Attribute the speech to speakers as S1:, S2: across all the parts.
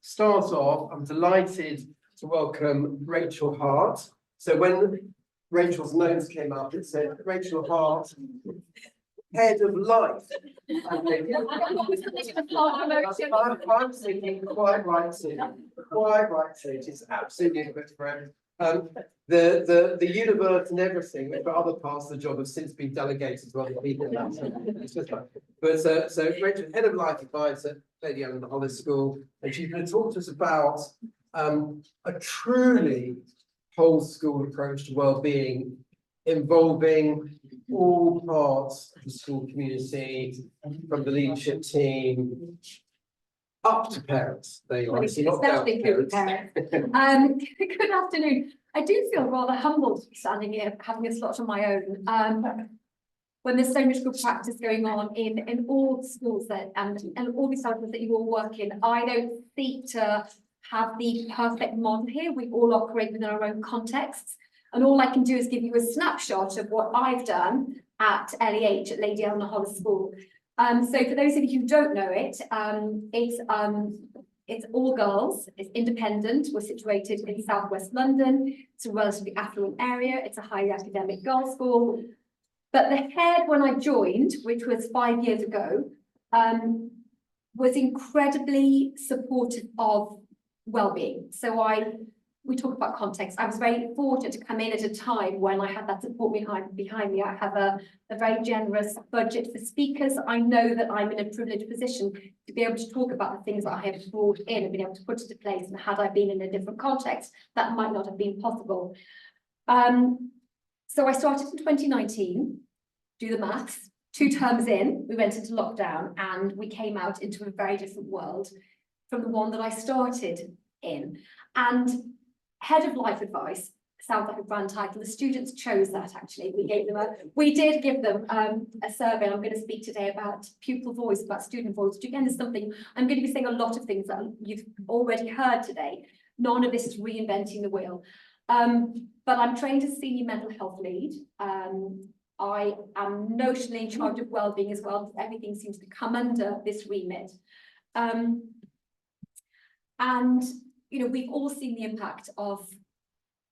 S1: start off, I'm delighted to welcome Rachel Hart. So when Rachel's notes came up, it said Rachel Hart, Head of Life. I'm thinking quite right, Sue. Quite right, Sue. It's absolutely a good friend. The universe and everything, but other parts of the job have since been delegated to other people. It's just like, but so Rachel, Head of Life Advisor at Lady Eleanor Holles School, and she's going to talk to us about a truly whole school approach to well-being, involving all parts of the school community, from the leadership team up to parents. There you are. So not down to parents.
S2: Good afternoon. I do feel rather humbled to be standing here having a slot on my own. When there's so much good practice going on in all schools and all the subjects that you all work in, I don't seek to have the perfect model here. We all operate within our own contexts. And all I can do is give you a snapshot of what I've done at LEH, at Lady Eleanor Holles School. So for those of you who don't know it, it's all girls, it's independent, we're situated in southwest London, it's a relatively affluent area, it's a highly academic girls' school. But the head, when I joined, which was 5 years ago, was incredibly supportive of well-being. So we talk about context. I was very fortunate to come in at a time when I had that support behind me. I have a very generous budget for speakers. I know that I'm in a privileged position to be able to talk about the things that I have brought in and been able to put into place. And had I been in a different context, that might not have been possible. So I started in 2019, do the maths, 2 terms in, we went into lockdown and we came out into a very different world from the one that I started in. And Head of Life Advice sounds like a brand title. The students chose that, actually. We did give them a survey. I'm going to speak today about pupil voice, about student voice, which again is something I'm going to be saying a lot of things that you've already heard today. None of this is reinventing the wheel. But I'm trained as senior mental health lead. I am notionally in charge of wellbeing as well. Everything seems to come under this remit. And you know, we've all seen the impact of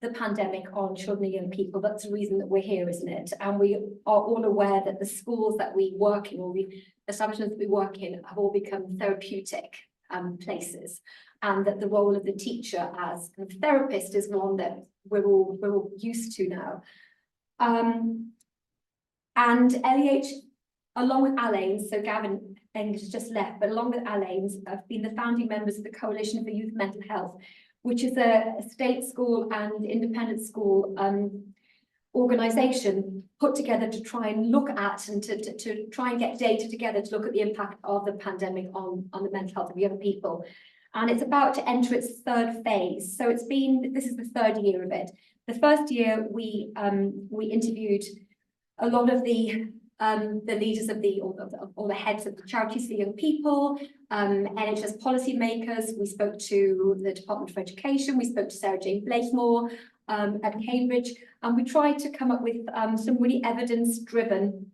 S2: the pandemic on children and young people. That's the reason that we're here, isn't it? And we are all aware that the schools that we work in, or the establishments that we work in, have all become therapeutic places, and that the role of the teacher as a therapist is one that we're all used to now. And LEH, along with Alain, so Gavin has just left, but along with Alain, have been the founding members of the Coalition for Youth Mental Health, which is a state school and independent school organisation put together to try and look at and to try and get data together to look at the impact of the pandemic on the mental health of young people. And it's about to enter its 3rd phase. So this is the 3rd year of it. The first year we interviewed a lot of the leaders of or the heads of the charities for young people, NHS policy makers. We spoke to the Department for Education. We spoke to Sarah Jane Blakemore at Cambridge, and we tried to come up with some really evidence-driven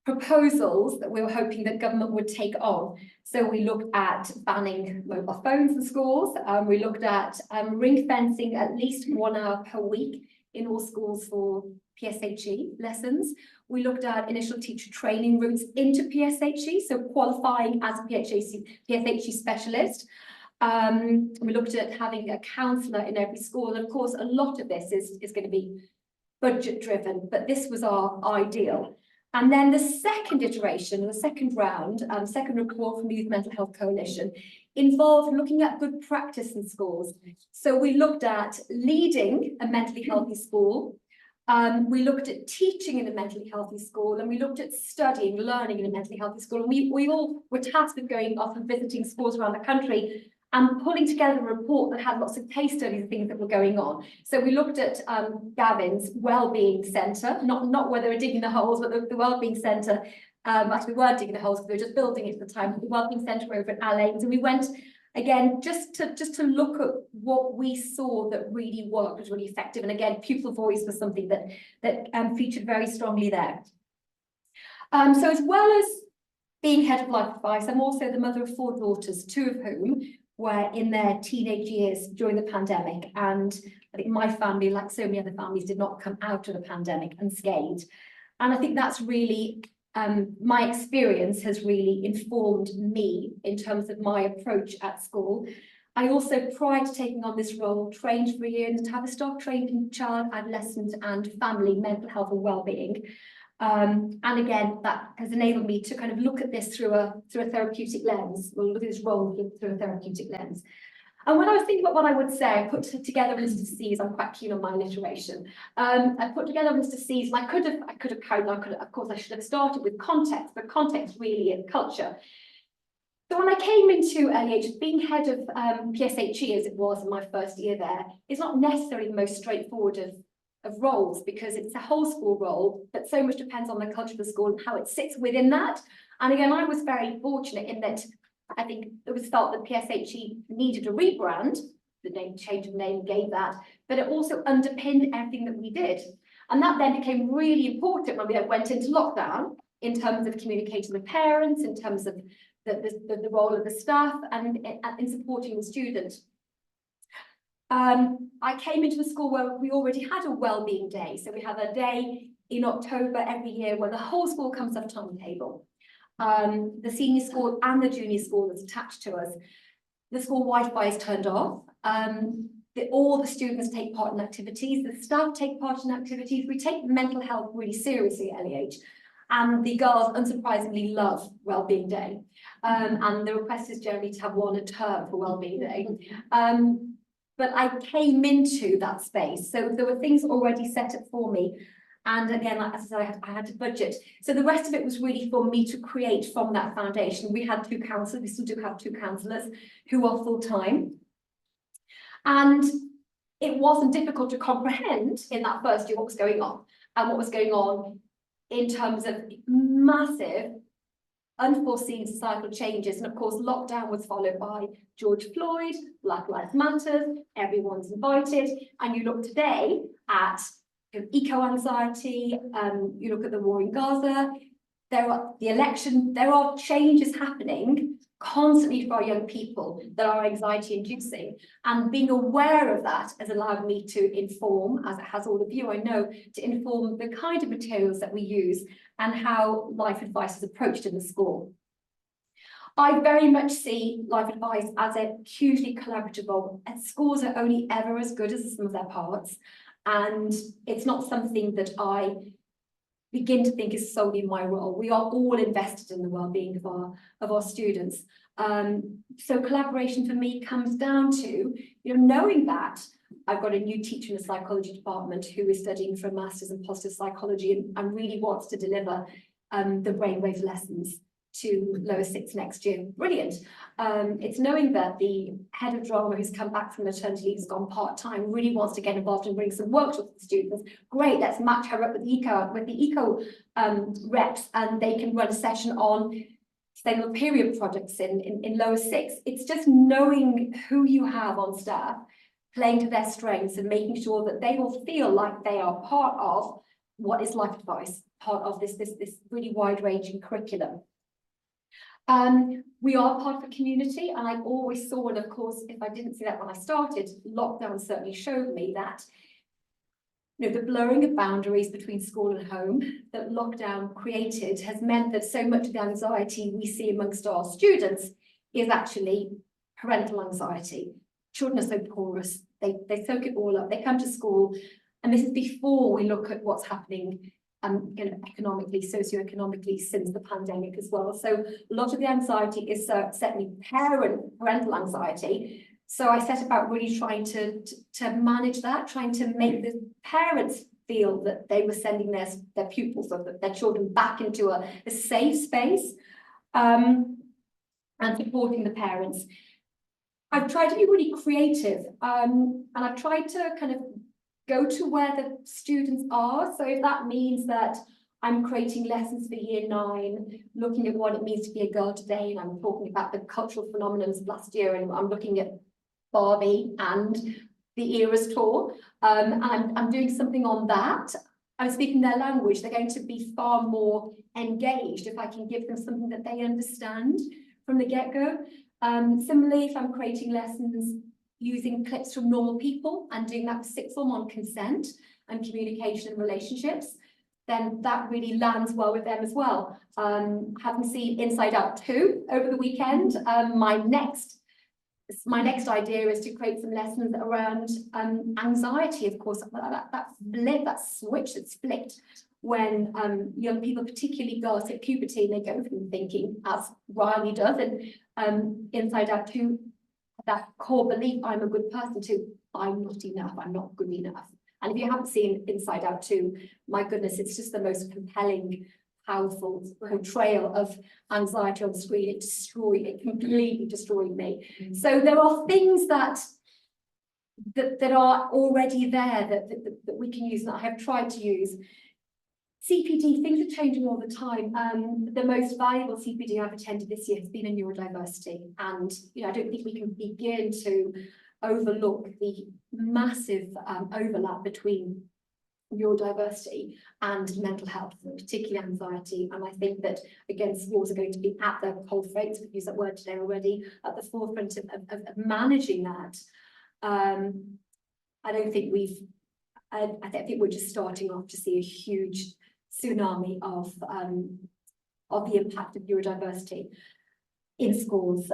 S2: proposals that we were hoping that government would take on. So we looked at banning mobile phones in schools. We looked at ring fencing at least 1 hour per week in all schools for PSHE lessons. We looked at initial teacher training routes into PSHE, so qualifying as a PSHE specialist. We looked at having a counsellor in every school, and of course a lot of this is going to be budget driven, but this was our ideal. And then the second iteration, the second round, second report from the Youth Mental Health Coalition involved looking at good practice in schools. So we looked at leading a mentally healthy school, we looked at teaching in a mentally healthy school, and we looked at studying, learning in a mentally healthy school. And we all were tasked with going off and visiting schools around the country and pulling together a report that had lots of case studies of things that were going on. So we looked at Gavin's Wellbeing Centre, not where they were digging the holes, but the Wellbeing Centre. Actually, we weren't digging the holes because we were just building it at the time. The Wellbeing Centre over at Alain. So we went again just to look at what we saw that really worked, was really effective. And again, pupil voice was something that featured very strongly there. So as well as being head of life advice, I'm also the mother of 4 daughters, 2 of whom were in their teenage years during the pandemic. And I think my family, like so many other families, did not come out of the pandemic unscathed. And I think that's really, my experience has really informed me in terms of my approach at school. I also, prior to taking on this role, trained for a year in the Tavistock, trained in child, adolescent and family mental health and wellbeing. And again, that has enabled me to kind of look at this through a therapeutic lens, or look at this role through a therapeutic lens. And when I was thinking about what I would say, I put together a list of C's. I'm quite keen on my alliteration. I put together a list of C's, and I could have carried on. Of course, I should have started with context, but context really is culture. So when I came into LEH, being head of PSHE, as it was in my first year there, is not necessarily the most straightforward of roles, because it's a whole school role, but so much depends on the culture of the school and how it sits within that. And again, I was very fortunate in that I think it was felt that PSHE needed a rebrand, the name change of name gave that, but it also underpinned everything that we did. And that then became really important when we went into lockdown, in terms of communicating with parents, in terms of the role of the staff, and in supporting the student. I came into a school where we already had a wellbeing day. So we have a day in October every year where the whole school comes up timetable. The senior school and the junior school is attached to us. The school Wi-Fi is turned off. All the students take part in activities. The staff take part in activities. We take mental health really seriously at LEH. And the girls, unsurprisingly, love Wellbeing Day. And the request is generally to have one a term for Wellbeing Day. But I came into that space, so there were things already set up for me. And again, like I said, I had to budget. So the rest of it was really for me to create from that foundation. We had 2 counsellors, we still do have 2 counsellors who are full-time. And it wasn't difficult to comprehend in that first year what was going on, and what was going on in terms of massive unforeseen societal changes. And of course, lockdown was followed by George Floyd, Black Lives Matter, everyone's invited. And you look today at eco-anxiety, you look at the war in Gaza, there are changes happening constantly for our young people that are anxiety inducing, and being aware of that has allowed me to inform, as it has all of you, I know, to inform the kind of materials that we use and how life advice is approached in the school. I very much see life advice as a hugely collaborative role, and schools are only ever as good as the sum of their parts, and it's not something that I begin to think is solely my role. We are all invested in the well-being of our students. So collaboration for me comes down to, knowing that I've got a new teacher in the psychology department who is studying for a master's in positive psychology and really wants to deliver the brainwave lessons to lower 6 next year. Brilliant. It's knowing that the head of drama who's come back from maternity leave has gone part-time, really wants to get involved and bring some workshops to students. Great, let's match her up with the eco reps, and they can run a session on sustainable period projects in lower 6. It's just knowing who you have on staff, playing to their strengths and making sure that they will feel like they are part of what is life advice, part of this really wide-ranging curriculum. We are part of a community, and I always saw, and of course, if I didn't see that when I started, lockdown certainly showed me that, the blurring of boundaries between school and home that lockdown created has meant that so much of the anxiety we see amongst our students is actually parental anxiety. Children are so porous, they soak it all up, they come to school, and this is before we look at what's happening economically, socioeconomically since the pandemic as well. So a lot of the anxiety is certainly parental anxiety. So I set about really trying to manage that, trying to make the parents feel that they were sending their pupils or their children back into a safe space, and supporting the parents. I've tried to be really creative, and I've tried to kind of go to where the students are. So if that means that I'm creating lessons for year 9, looking at what it means to be a girl today, and I'm talking about the cultural phenomena of last year, and I'm looking at Barbie and the Eras tour, and I'm doing something on that. I'm speaking their language. They're going to be far more engaged if I can give them something that they understand from the get-go. Similarly, if I'm creating lessons using clips from normal people and doing that with sixth form on consent and communication and relationships, then that really lands well with them as well. Having seen Inside Out 2 over the weekend, my next idea is to create some lessons around anxiety. Of course, that switch that's flicked when young people, particularly girls, hit puberty and they go from thinking, as Riley does, and Inside Out 2, that core belief, I'm a good person, to I'm not enough, I'm not good enough. And if you haven't seen Inside Out 2, my goodness, it's just the most compelling, powerful portrayal of anxiety on the screen. It completely destroyed me. So there are things that are already there that we can use, and I have tried to use. CPD, things are changing all the time. The most valuable CPD I've attended this year has been in neurodiversity, and I don't think we can begin to overlook the massive overlap between neurodiversity and mental health, particularly anxiety. And I think that, again, schools are going to be at the coalface, we've used that word today already, at the forefront of managing that. I think we're just starting off to see a huge tsunami of the impact of neurodiversity in schools.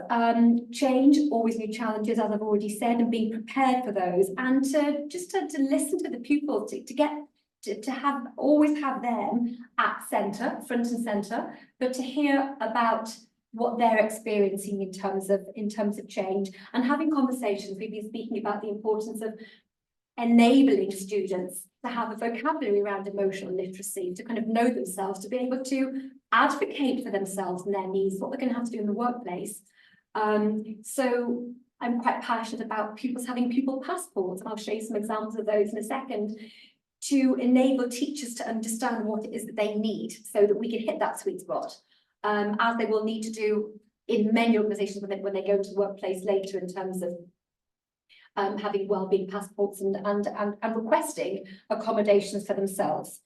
S2: Change, always new challenges, as I've already said, and being prepared for those, and to listen to the pupils, to always have them at front and centre, but to hear about what they're experiencing in terms of change, and having conversations. We've been speaking about the importance of enabling students to have a vocabulary around emotional literacy, to kind of know themselves, to be able to advocate for themselves and their needs, what they're going to have to do in the workplace. So I'm quite passionate about pupils having pupil passports, and I'll show you some examples of those in a second, to enable teachers to understand what it is that they need, so that we can hit that sweet spot, as they will need to do in many organisations when they go into the workplace later, in terms of having wellbeing passports and requesting accommodations for themselves.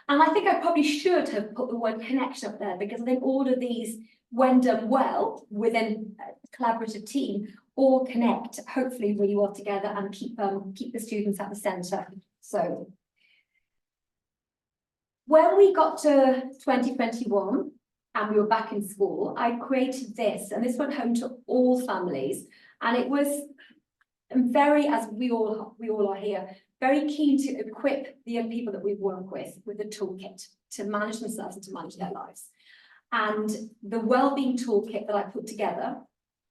S2: And I think I probably should have put the word connection up there, because I think all of these, when done well within a collaborative team, all connect hopefully really well together and keep the students at the centre. So when we got to 2021 and we were back in school, I created this, and this went home to all families, and it was very, as we all are here, very keen to equip the young people that we work with a toolkit to manage themselves and to manage their lives. And the wellbeing toolkit that I put together,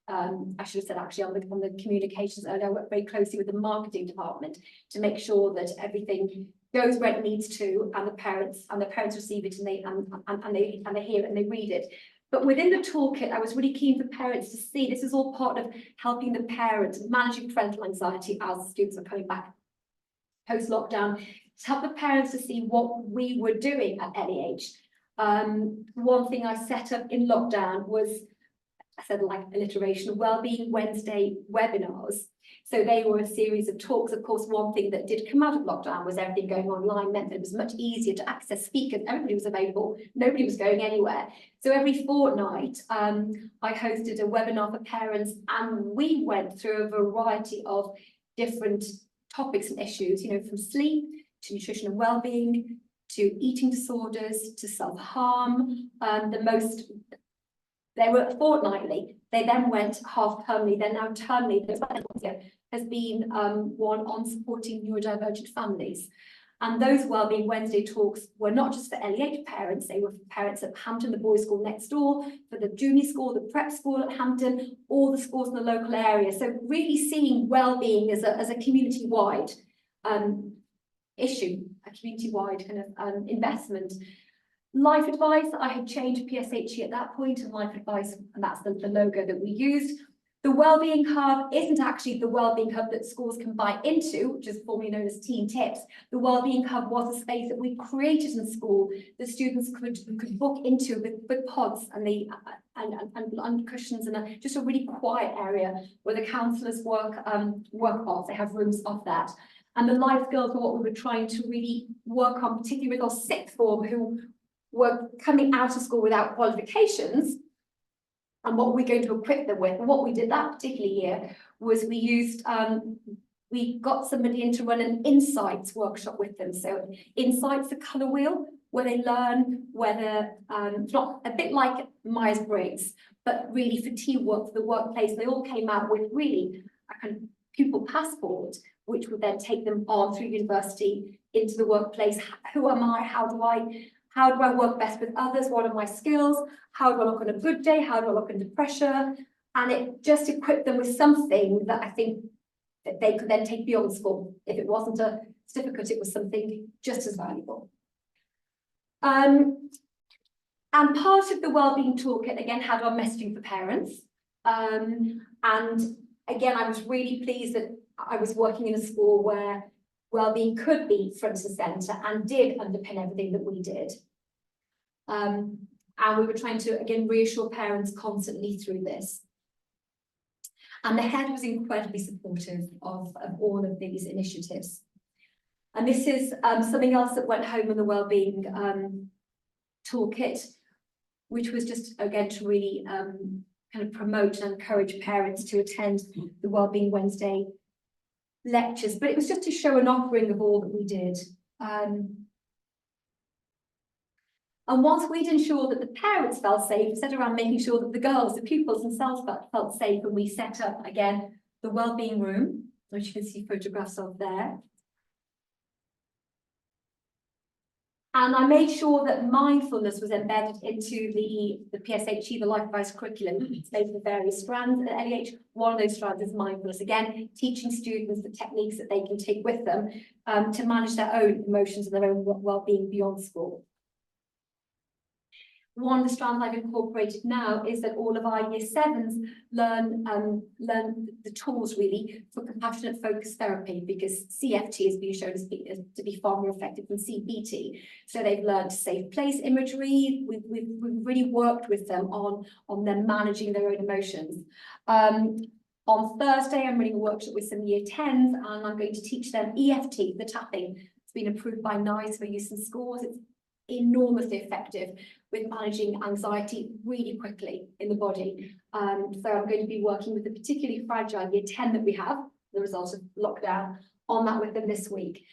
S2: I should have said actually on the communications earlier, I work very closely with the marketing department to make sure that everything goes where it needs to, and the parents receive it, and they hear it and they read it. But within the toolkit, I was really keen for parents to see this is all part of helping the parents managing parental anxiety as students are coming back post-lockdown, to help the parents to see what we were doing at LEH. One thing I set up in lockdown was, I said like alliteration, Wellbeing Wednesday webinars. So they were a series of talks. Of course, one thing that did come out of lockdown was everything going online meant that it was much easier to access speakers. Everybody was available. Nobody was going anywhere. So every fortnight, I hosted a webinar for parents, and we went through a variety of different topics and issues, from sleep to nutrition and well-being, to eating disorders, to self-harm. They were fortnightly. They then went half-termly. They're now termly. Has been one on supporting neurodivergent families. And those Wellbeing Wednesday talks were not just for LEH parents, they were for parents at Hampton, the boys' school next door, for the junior school, the prep school at Hampton, all the schools in the local area. So really seeing wellbeing as a community-wide issue, a community-wide kind of investment. Life Advice, I had changed PSHE at that point, and Life Advice, and that's the logo that we used. The Wellbeing Hub isn't actually the Wellbeing Hub that schools can buy into, which is formerly known as Teen Tips. The Wellbeing Hub was a space that we created in school that students could book into with pods and cushions, and just a really quiet area where the counsellors work off. They have rooms of that. And the Life Skills were what we were trying to really work on, particularly with our sixth form who were coming out of school without qualifications, and what we're going to equip them with. And what we did that particular year was we used, we got somebody in to run an insights workshop with them. So insights, the colour wheel, where they learn whether, it's not a bit like Myers-Briggs, but really for teamwork, for the workplace. They all came out with really a kind of pupil passport, which would then take them on through university into the workplace. Who am I? How do I work best with others? What are my skills? How do I look on a good day? How do I look under pressure? And it just equipped them with something that I think that they could then take beyond school. If it wasn't a certificate, it was something just as valuable. And part of the Wellbeing Toolkit, again, had our messaging for parents. And again, I was really pleased that I was working in a school where wellbeing could be front and centre and did underpin everything that we did. And we were trying to, again, reassure parents constantly through this. And the head was incredibly supportive of all of these initiatives. And this is something else that went home in the Wellbeing Toolkit, which was just, again, to really kind of promote and encourage parents to attend the Wellbeing Wednesday lectures. But it was just to show an offering of all that we did. And once we'd ensured that the parents felt safe, set around making sure that the girls, the pupils themselves felt safe, and we set up, again, the Wellbeing Room, which you can see photographs of there. And I made sure that mindfulness was embedded into the PSHE, the Life Advice curriculum. It's made of various strands at LEH. One of those strands is mindfulness. Again, teaching students the techniques that they can take with them to manage their own emotions and their own well-being beyond school. One of the strands I've incorporated now is that all of our year sevens learn the tools really for compassionate focused therapy, because CFT has been shown to be far more effective than CBT. So they've learned safe place imagery. We've really worked with them on them managing their own emotions. On Thursday, I'm running a workshop with some year 10s, and I'm going to teach them EFT, the tapping. It's been approved by NICE for use in schools. It's enormously effective with managing anxiety really quickly in the body. So I'm going to be working with a particularly fragile year 10 that we have, the result of lockdown, on that with them this week.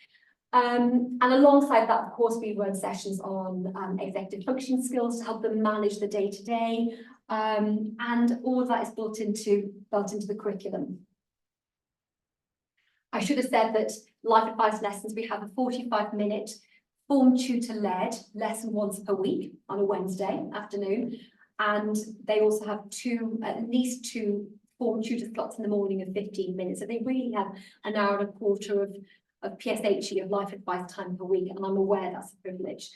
S2: And alongside that, of course, we run sessions on executive functioning skills to help them manage the day-to-day. And all of that is built into the curriculum. I should have said that life advice lessons, we have a 45-minute form tutor-led lesson once per week on a Wednesday afternoon, and they also have at least two form tutor slots in the morning of 15 minutes. So they really have an hour and a quarter of PSHE, of life advice time per week, and I'm aware that's a privilege.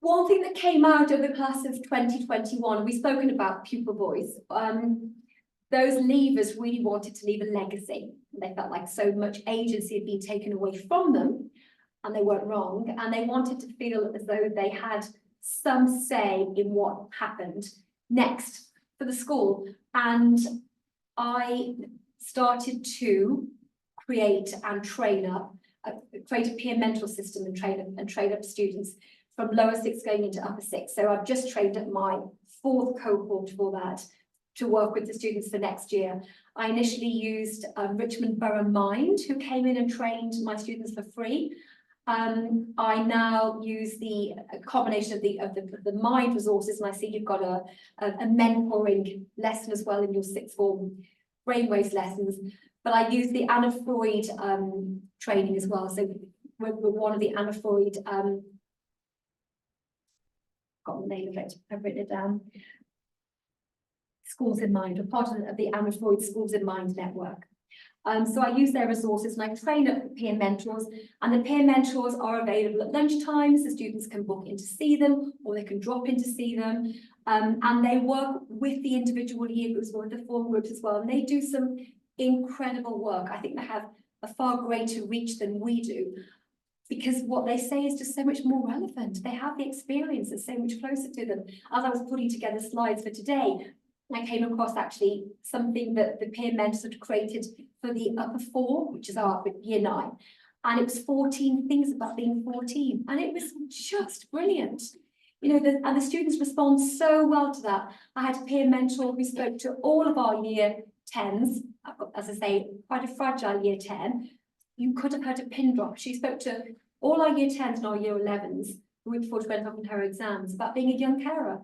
S2: One thing that came out of the class of 2021, we've spoken about pupil voice. Those leavers really wanted to leave a legacy. They felt like so much agency had been taken away from them, and they weren't wrong, and they wanted to feel as though they had some say in what happened next for the school. And I started to create and train up, create a peer mentor system and train up students from lower six going into upper six. So I've just trained up my 4th cohort for that, to work with the students for next year. I initially used Richmond Borough Mind, who came in and trained my students for free. I now use the combination of the Mind resources, and I see you've got a mentoring lesson as well in your 6th form brainwaves lessons. But I use the Anna Freud training as well. So we're one of the Anna Freud, got the name of it, I've written it down. Schools in Mind, or part of the Anna Freud Schools in Mind network. So I use their resources and I train up the peer mentors, and the peer mentors are available at lunchtimes. The students can book in to see them, or they can drop in to see them. And they work with the individual year groups or the form groups as well. And they do some incredible work. I think they have a far greater reach than we do, because what they say is just so much more relevant. They have the experience that's so much closer to them. As I was putting together slides for today, I came across actually something that the peer mentors had created for the upper 4, which is our year 9. And it was 14 things about being 14. And it was just brilliant. You know, and the students respond so well to that. I had a peer mentor who spoke to all of our year 10s. I've got, as I say, quite a fragile year 10. You could have heard a pin drop. She spoke to all our year 10s and our year 11s the week before she went off on her exams about being a young carer,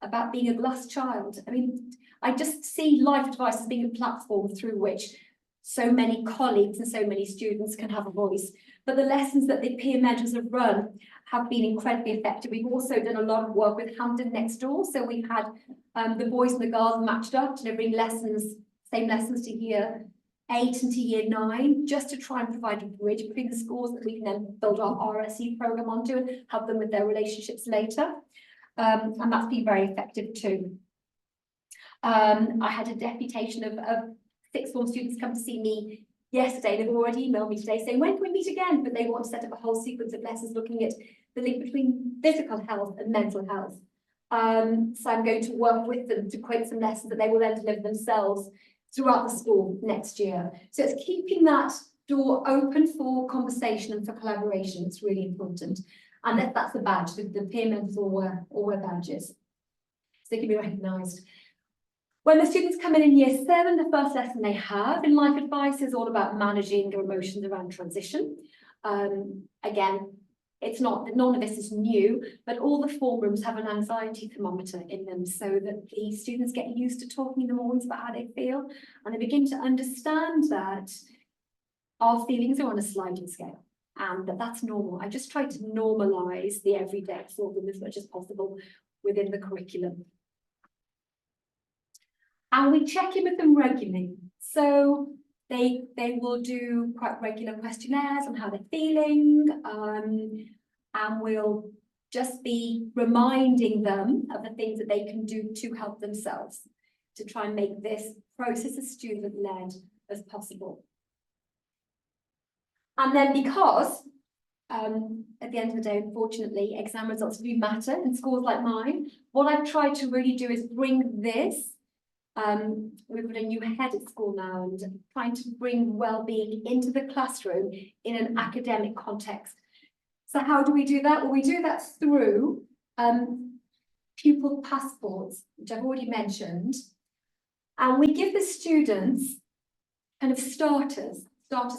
S2: about being a glass child. I mean, I just see Life Advice as being a platform through which so many colleagues and so many students can have a voice. But the lessons that the peer mentors have run have been incredibly effective. We've also done a lot of work with Hampton next door. So we've had the boys and the girls matched up, delivering lessons, same lessons to year 8 and to year 9, just to try and provide a bridge between the schools that we can then build our RSE programme onto and help them with their relationships later. And that's been very effective too. I had a deputation of sixth form students come to see me yesterday. They've already emailed me today saying, when can we meet again? But they want to set up a whole sequence of lessons looking at the link between physical health and mental health. So I'm going to work with them to create some lessons that they will then deliver themselves throughout the school next year. So it's keeping that door open for conversation and for collaboration. It's really important. And that's the badge. The peer mentors all wear badges, so they can be recognised. When the students come in year 7, the first lesson they have in Life Advice is all about managing their emotions around transition. Again, it's not, none of this is new, but all the form rooms have an anxiety thermometer in them so that the students get used to talking in the mornings about how they feel, and they begin to understand that our feelings are on a sliding scale and that's normal. I just try to normalise the everyday for them as much as possible within the curriculum. And we check in with them regularly. So they will do quite regular questionnaires on how they're feeling, and we'll just be reminding them of the things that they can do to help themselves, to try and make this process as student-led as possible. And then because, at the end of the day, unfortunately, exam results do matter in schools like mine, what I've tried to really do is bring this. We've got a new head at school now and trying to bring wellbeing into the classroom in an academic context. So how do we do that? Well, we do that through pupil passports, which I've already mentioned. And we give the students kind of starter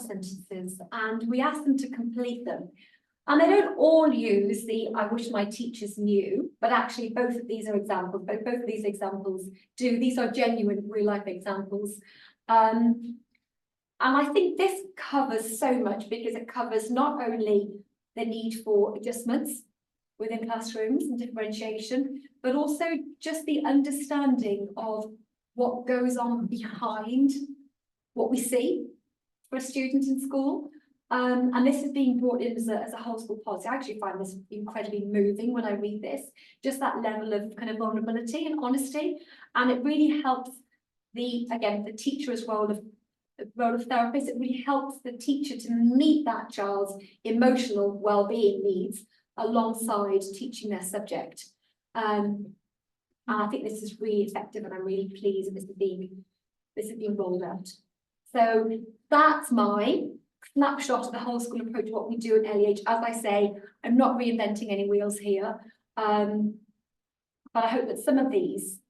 S2: sentences, and we ask them to complete them. And they don't all use the "I wish my teachers knew," but actually both of these are examples. Both of these examples do. These are genuine real life examples. And I think this covers so much, because it covers not only the need for adjustments within classrooms and differentiation, but also just the understanding of what goes on behind what we see for a student in school. And this is being brought in as a whole school policy. I actually find this incredibly moving when I read this, just that level of kind of vulnerability and honesty. And it really helps the teacher's role of therapist. It really helps the teacher to meet that child's emotional well-being needs alongside teaching their subject. And I think this is really effective, and I'm really pleased that this is being rolled out. So that's my snapshot of the whole school approach, what we do at LEH. As I say, I'm not reinventing any wheels here, but I hope that some of these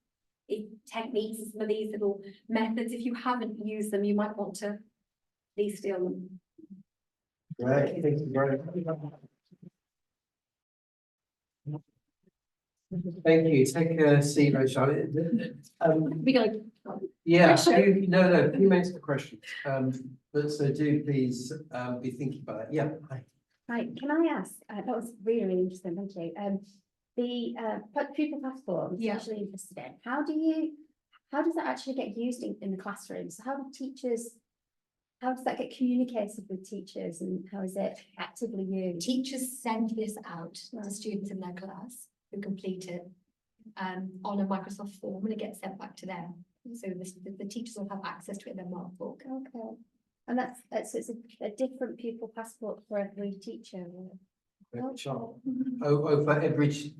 S2: techniques and some of these little methods, if you haven't used them, you might want to please steal them.
S1: Right, thank you very much. Thank you. Take a seat, Rachel.
S2: We go.
S1: Yeah, no, few minutes for questions. But so do please be thinking about that. Yeah. Hi.
S3: Hi, can I ask? That was really, really interesting. Thank you. The pupil passport, I'm especially interested in. How does that actually get used in the classrooms? How does that get communicated with teachers, and how is it actively used?
S2: Teachers send this out to students in their class who complete it on a Microsoft form, and it gets sent back to them. So the teachers will have access to it in their markbook.
S3: Okay. And so it's a different pupil passport for every teacher.
S1: Child. Oh, for every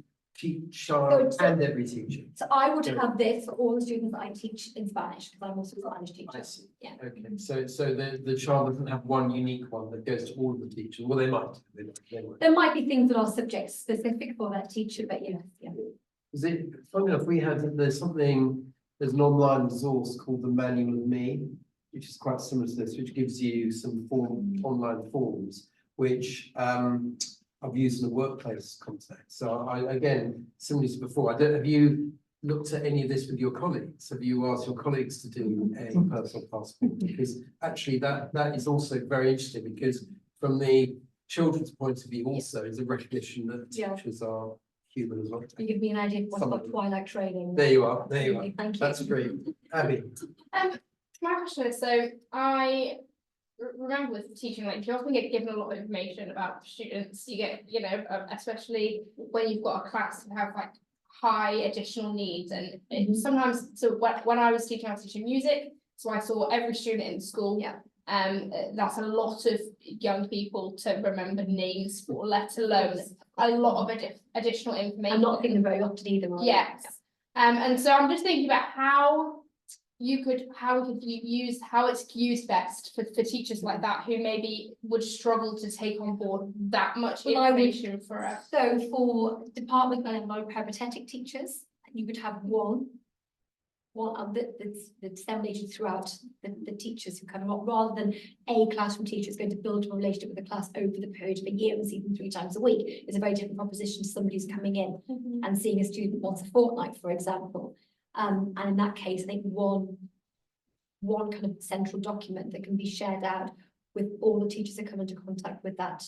S1: child and every teacher?
S2: So I would
S1: Yeah.
S2: have this for all the students that I teach in Spanish, because I'm also a Spanish teacher.
S1: I see.
S2: Yeah.
S1: Okay, so the child doesn't have one unique one that goes to all of the teachers. Well, they might. They might.
S2: There might be things that are subject specific for that teacher, but yes, yeah.
S1: Is it, funny enough, there's an online resource called the Manual of Me, which is quite similar to this, which gives you some online forms, which I've used in a workplace context. So again, similar to before, have you looked at any of this with your colleagues? Have you asked your colleagues to do a personal passport? Because actually that is also very interesting, because from the children's point of view also is a recognition that teachers are human as well.
S2: You give me an idea of what's about twilight training.
S1: There you are, there you are.
S2: Thank you.
S1: That's great. Abby.
S4: My question is, so I remember with teaching, like, you often get given a lot of information about students. You get, you know, especially when you've got a class that have like high additional needs, and it sometimes, so when I was teaching music, so I saw every student in school.
S2: Yeah.
S4: That's a lot of young people to remember names for, let alone a lot of additional information.
S2: I'm not thinking very often either.
S4: Yes. And so I'm just thinking about how it's used best for teachers like that, who maybe would struggle to take on board that much information for us.
S2: So for department and peripatetic teachers, you would have one that's disseminated throughout the teachers, who kind of, rather than a classroom teacher is going to build a relationship with the class over the period of a year and see them 3 times a week. It's a very different proposition to somebody who's coming in and seeing a student once a fortnight, for example. And in that case, I think one kind of central document that can be shared out with all the teachers that come into contact with that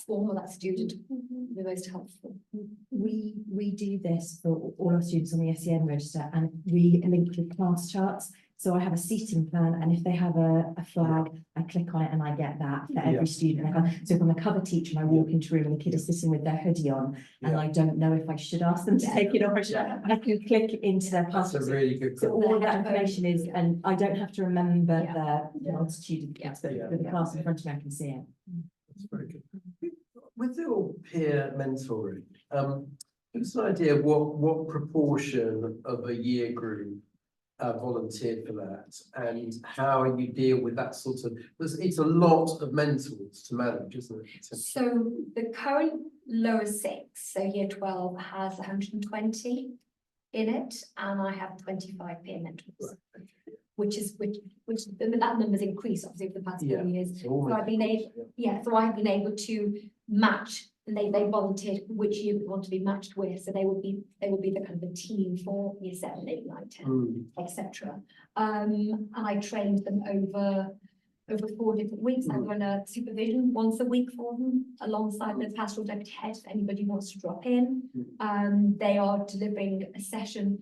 S2: form or that student would be most helpful.
S5: We do this for all our students on the SEN register, and we link with class charts. So I have a seating plan, and if they have a flag, I click on it and I get that for every student. So if I'm a cover teacher and I walk into a room and the kid is sitting with their hoodie on, and I don't know if I should ask them to take it off, I can click into their
S1: That's a
S5: passport.
S1: really good.
S5: So all that information is, and I don't have to remember the multitude of kids, but
S1: Yeah.
S5: with the class in front of me, I can see it.
S1: That's very good. With your peer mentoring, give us an idea of what proportion of a year group volunteered for that, and how you deal with that sort of, it's a lot of mentors to manage, isn't it?
S2: So the current lower 6, so year 12, has 120 in it, and I have 25 peer mentors.
S1: Right, okay.
S2: Which that number's increased obviously over the past 4 years.
S1: So
S2: I've been able to match, and they volunteered which year we want to be matched with. So they will be the kind of the team for year 7, 8, 9, 10, etc. And I trained them over 4 different weeks. I run a supervision once a week for them, alongside the pastoral deputy head, if anybody wants to drop in. They are delivering a session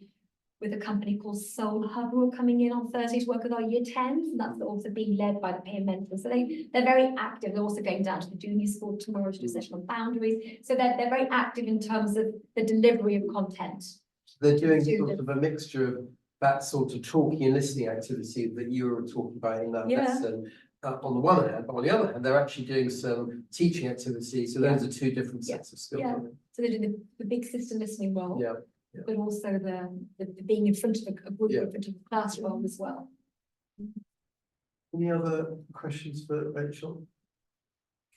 S2: with a company called Soul Hub, who are coming in on Thursday to work with our year 10s, and that's also being led by the peer mentors. So they're very active. They're also going down to the junior school tomorrow to do a session on boundaries. So they're very active in terms of the delivery of content.
S1: They're doing sort of a mixture of that sort of talking and listening activity that you were talking about in that lesson. On the one hand, but on the other hand, they're actually doing some teaching activity. So those are 2 different sets of skills.
S2: So they do the big system listening role.
S1: Yeah.
S2: But also the being in front of a group, in front of a class role as well.
S1: Any other questions for Rachel?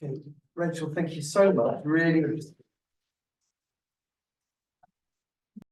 S1: Okay, Rachel, thank you so much. Really interesting.